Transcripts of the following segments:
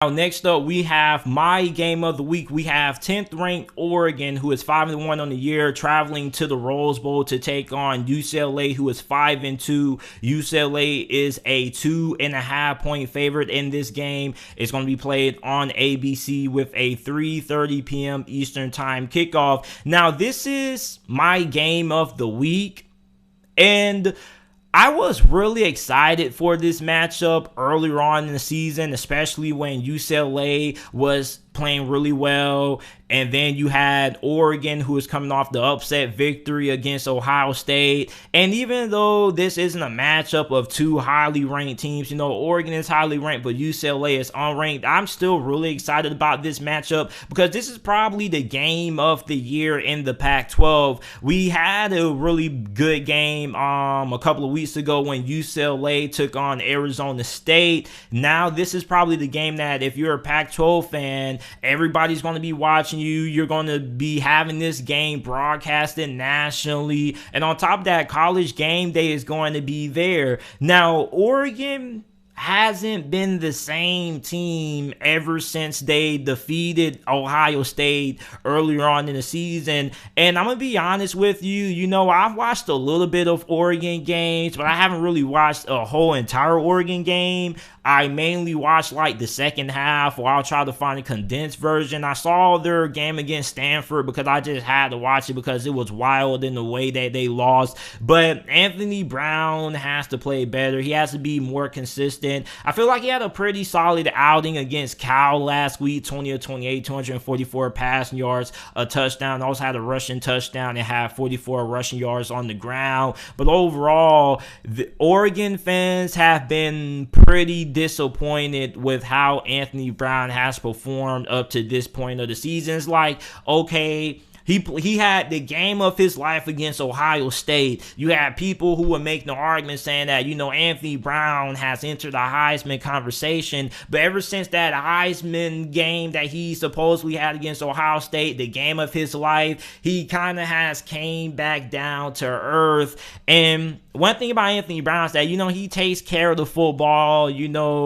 Now, next up, we have my game of the week. We have 10th ranked Oregon, who is 5-1 on the year, traveling to the Rose Bowl to take on UCLA, who is 5-2. UCLA is a 2.5-point favorite in this game. It's going to be played on ABC with a 3:30 p.m. Eastern Time kickoff. Now, this is my game of the week, and I was really excited for this matchup earlier on in the season, especially when UCLA was playing really well. And then you had Oregon, who is coming off the upset victory against Ohio State. And even though this isn't a matchup of two highly ranked teams, Oregon is highly ranked, but UCLA is unranked, I'm still really excited about this matchup because this is probably the game of the year in the Pac-12. We had a really good game a couple of weeks ago when UCLA took on Arizona State. Now this is probably the game that if you're a Pac-12 fan, everybody's going to be watching you. You're going to be having this game broadcasted nationally. And on top of that, College Game Day is going to be there. Now, Oregon hasn't been the same team ever since they defeated Ohio State earlier on in the season. And I'm going to be honest with you, I've watched a little bit of Oregon games, but I haven't really watched a whole entire Oregon game. I mainly watched like the second half, or I'll try to find a condensed version. I saw their game against Stanford because I just had to watch it because it was wild in the way that they lost. But Anthony Brown has to play better. He has to be more consistent. I feel like he had a pretty solid outing against Cal last week, 20 of 28, 244 passing yards, a touchdown. Also had a rushing touchdown and had 44 rushing yards on the ground. But overall, the Oregon fans have been pretty disappointed with how Anthony Brown has performed up to this point of the season. It's like, okay, he had the game of his life against Ohio State. You had people who were making the argument saying that, Anthony Brown has entered the Heisman conversation. But ever since that Heisman game that he supposedly had against Ohio State, the game of his life, he kind of has came back down to earth. And one thing about Anthony Brown is that, he takes care of the football,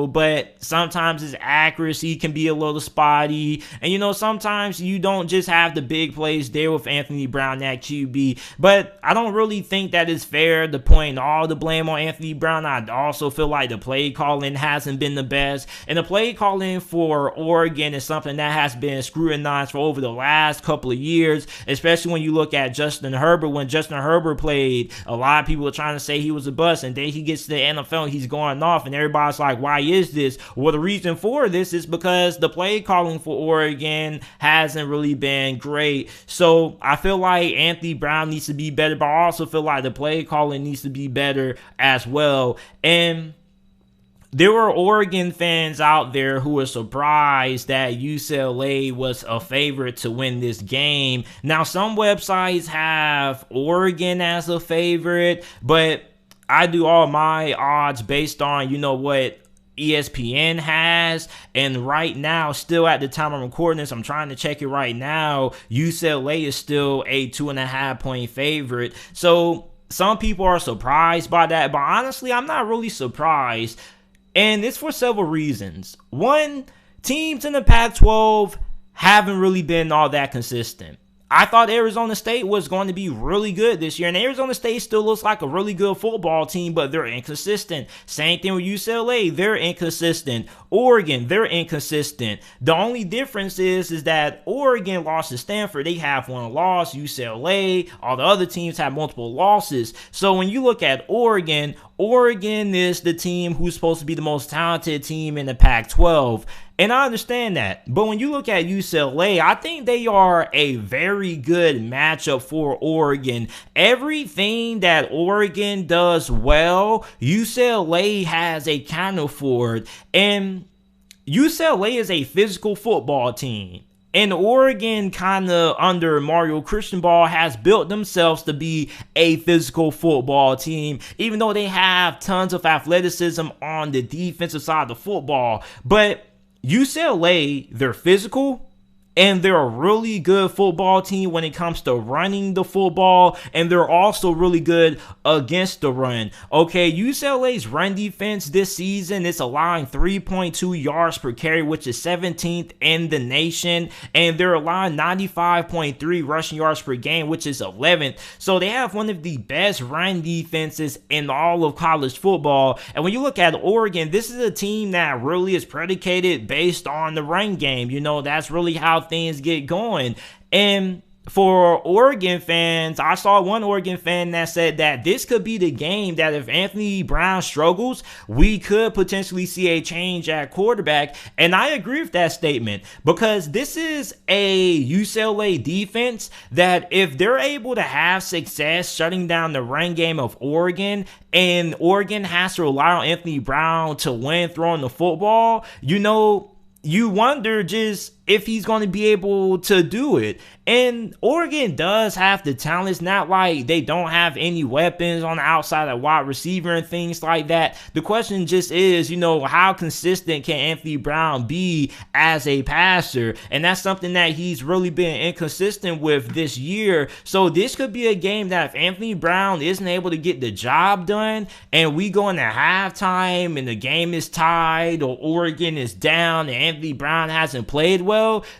but sometimes his accuracy can be a little spotty. And, sometimes you don't just have the big plays there with Anthony Brown at QB. But I don't really think that it's fair to point all the blame on Anthony Brown. I also feel like the play calling hasn't been the best. And the play calling for Oregon is something that has been scrutinized for over the last couple of years, especially when you look at Justin Herbert. When Justin Herbert played, a lot of people were trying to say he was a bust, and then he gets to the NFL and he's going off, and everybody's like, why is this? Well, the reason for this is because the play calling for Oregon hasn't really been great. So I feel like Anthony Brown needs to be better, but I also feel like the play calling needs to be better as well. And there were Oregon fans out there who were surprised that UCLA was a favorite to win this game. Now, some websites have Oregon as a favorite, but I do all my odds based on, what ESPN has. And right now, still at the time I'm recording this, I'm trying to check it right now, UCLA is still a 2.5-point favorite. So some people are surprised by that, but honestly, I'm not really surprised. And it's for several reasons. One, teams in the Pac-12 haven't really been all that consistent. I thought Arizona State was going to be really good this year, and Arizona State still looks like a really good football team, but they're inconsistent. Same thing with UCLA, they're inconsistent. Oregon, they're inconsistent. The only difference is that Oregon lost to Stanford. They have one loss. UCLA, all the other teams have multiple losses. So when you look at Oregon is the team who's supposed to be the most talented team in the Pac-12. And I understand that. But when you look at UCLA, I think they are a very good matchup for Oregon. Everything that Oregon does well, UCLA has a counter for it. And UCLA is a physical football team. And Oregon, kind of under Mario Cristobal, has built themselves to be a physical football team, even though they have tons of athleticism on the defensive side of the football. But UCLA, they're physical, and they're a really good football team when it comes to running the football, and they're also really good against the run. Okay, UCLA's run defense this season is allowing 3.2 yards per carry, which is 17th in the nation, and they're allowing 95.3 rushing yards per game, which is 11th. So they have one of the best run defenses in all of college football. And when you look at Oregon, this is a team that really is predicated based on the run game. You know, that's really how things get going. And for Oregon fans, I saw one Oregon fan that said that this could be the game that if Anthony Brown struggles, we could potentially see a change at quarterback. And I agree with that statement, because this is a UCLA defense that if they're able to have success shutting down the run game of Oregon, and Oregon has to rely on Anthony Brown to win throwing the football, you know, you wonder just if he's going to be able to do it. And Oregon does have the talent. It's not like they don't have any weapons on the outside of wide receiver and things like that. The question just is, you know, how consistent can Anthony Brown be as a passer? And that's something that he's really been inconsistent with this year. So this could be a game that if Anthony Brown isn't able to get the job done, and we go into halftime and the game is tied, or Oregon is down and Anthony Brown hasn't played well,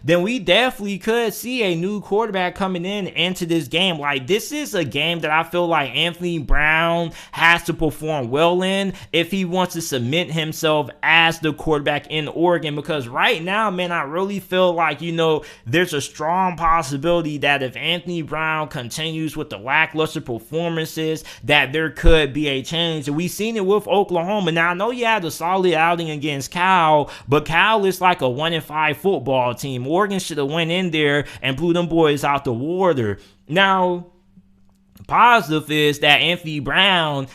then we definitely could see a new quarterback coming into this game. Like, this is a game that I feel like Anthony Brown has to perform well in if he wants to cement himself as the quarterback in Oregon, because right now, man, I really feel like, you know, there's a strong possibility that if Anthony Brown continues with the lackluster performances, that there could be a change. And we've seen it with Oklahoma. Now, I know you had a solid outing against Cal, but Cal is like a 1-5 football team. Oregon should have went in there and blew them boys out the water. Now, positive is that Anthony Brown,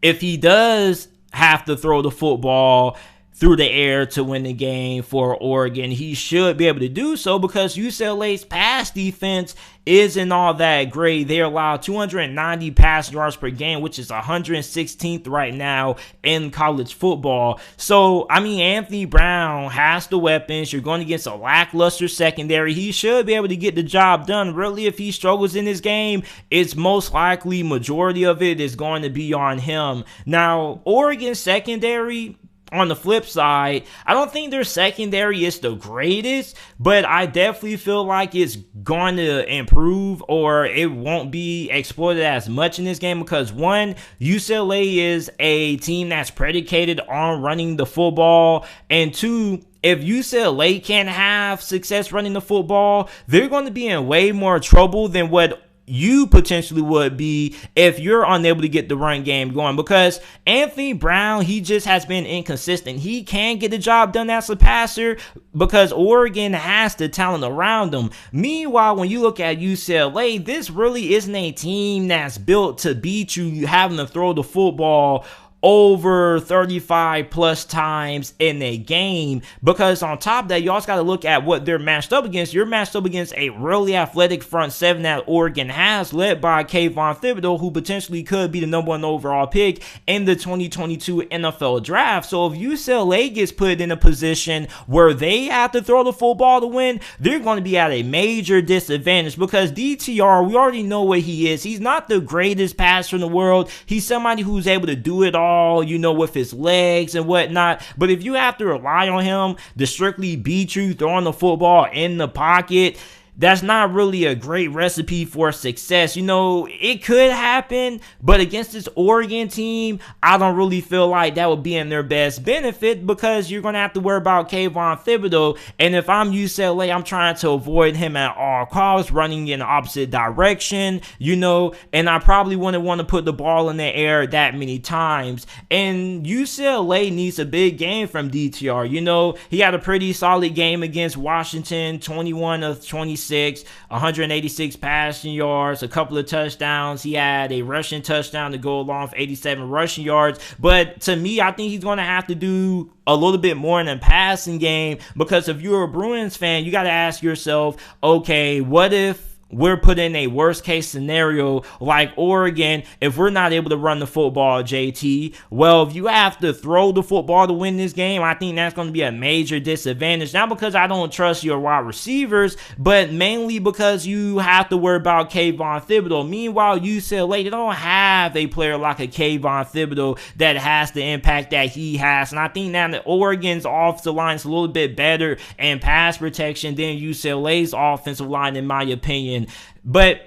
if he does have to throw the football through the air to win the game for Oregon, he should be able to do so, because UCLA's pass defense isn't all that great. They allow 290 pass yards per game, which is 116th right now in college football. So, I mean, Anthony Brown has the weapons. You're going against a lackluster secondary. He should be able to get the job done. Really, if he struggles in this game, it's most likely majority of it is going to be on him. Now, Oregon's secondary, on the flip side, I don't think their secondary is the greatest, but I definitely feel like it's going to improve, or it won't be exploited as much in this game, because one, UCLA is a team that's predicated on running the football, and two, if UCLA can't have success running the football, they're going to be in way more trouble than what you potentially would be if you're unable to get the run game going, because Anthony Brown, he just has been inconsistent. He can get the job done as a passer because Oregon has the talent around him. Meanwhile, when you look at UCLA, this really isn't a team that's built to beat you having to throw the football over 35 plus times in a game, because on top of that, you also got to look at what they're matched up against. You're matched up against a really athletic front seven that Oregon has, led by Kayvon Thibodeau, who potentially could be the #1 overall pick in the 2022 NFL draft. So if UCLA gets put in a position where they have to throw the football to win, they're going to be at a major disadvantage, because DTR, we already know what he is. He's not the greatest passer in the world. He's somebody who's able to do it all, you know, with his legs and whatnot. But if you have to rely on him to strictly beat you throwing the football in the pocket, that's not really a great recipe for success. You know, it could happen, but against this Oregon team, I don't really feel like that would be in their best benefit, because you're going to have to worry about Kayvon Thibodeau. And if I'm UCLA, I'm trying to avoid him at all costs, running in the opposite direction, you know, and I probably wouldn't want to put the ball in the air that many times. And UCLA needs a big game from DTR. You know, he had a pretty solid game against Washington, 21 of 26. 186 passing yards, a couple of touchdowns. He had a rushing touchdown to go along with 87 rushing yards. But to me, I think he's going to have to do a little bit more in the passing game, because if you're a Bruins fan, you got to ask yourself, okay, what if we're put in a worst case scenario like Oregon. If we're not able to run the football, JT, well, if you have to throw the football to win this game, I think that's going to be a major disadvantage. Not because I don't trust your wide receivers, but mainly because you have to worry about Kayvon Thibodeau. Meanwhile, UCLA, they don't have a player like a Kayvon Thibodeau that has the impact that he has. And I think now that Oregon's offensive line is a little bit better in pass protection than UCLA's offensive line, in my opinion. But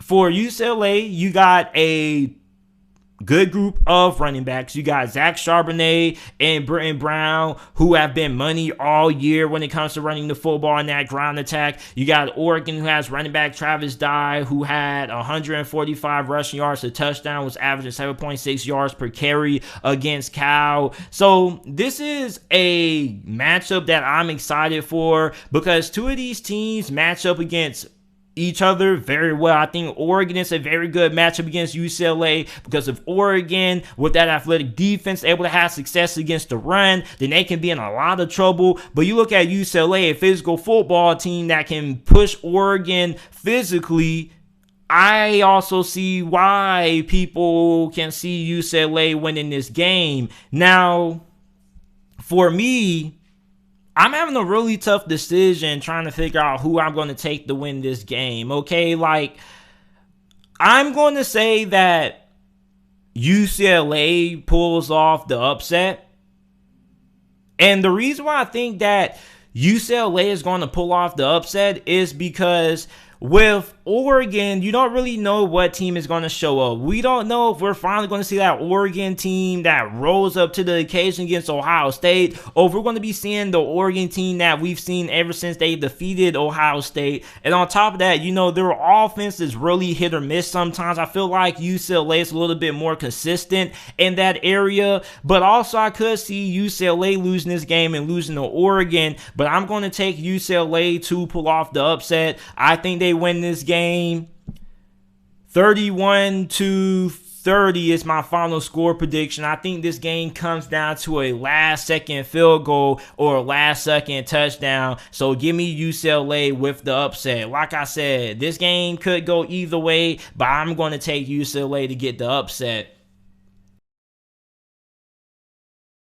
for UCLA, you got a good group of running backs. You got Zach Charbonnet and Britton Brown, who have been money all year when it comes to running the football in that ground attack. You got Oregon, who has running back Travis Dye, who had 145 rushing yards, a touchdown, was averaging 7.6 yards per carry against Cal. So this is a matchup that I'm excited for because two of these teams match up against each other very well. I think Oregon is a very good matchup against UCLA because if Oregon, with that athletic defense, able to have success against the run, then they can be in a lot of trouble. But you look at UCLA, a physical football team that can push Oregon physically. I also see why people can see UCLA winning this game. Now, for me, I'm having a really tough decision trying to figure out who I'm going to take to win this game, okay? Like, I'm going to say that UCLA pulls off the upset. And the reason why I think that UCLA is going to pull off the upset is because with Oregon, you don't really know what team is going to show up. We don't know if we're finally going to see that Oregon team that rolls up to the occasion against Ohio State, or if we're going to be seeing the Oregon team that we've seen ever since they defeated Ohio State. And on top of that, you know, their offense is really hit or miss sometimes. I feel like UCLA is a little bit more consistent in that area, but also I could see UCLA losing this game and losing to Oregon, but I'm going to take UCLA to pull off the upset. I think they win this game 31-30 is my final score prediction. I think this game comes down to a last second field goal or a last second touchdown. So give me UCLA with the upset. Like I said, this game could go either way, but I'm going to take UCLA to get the upset.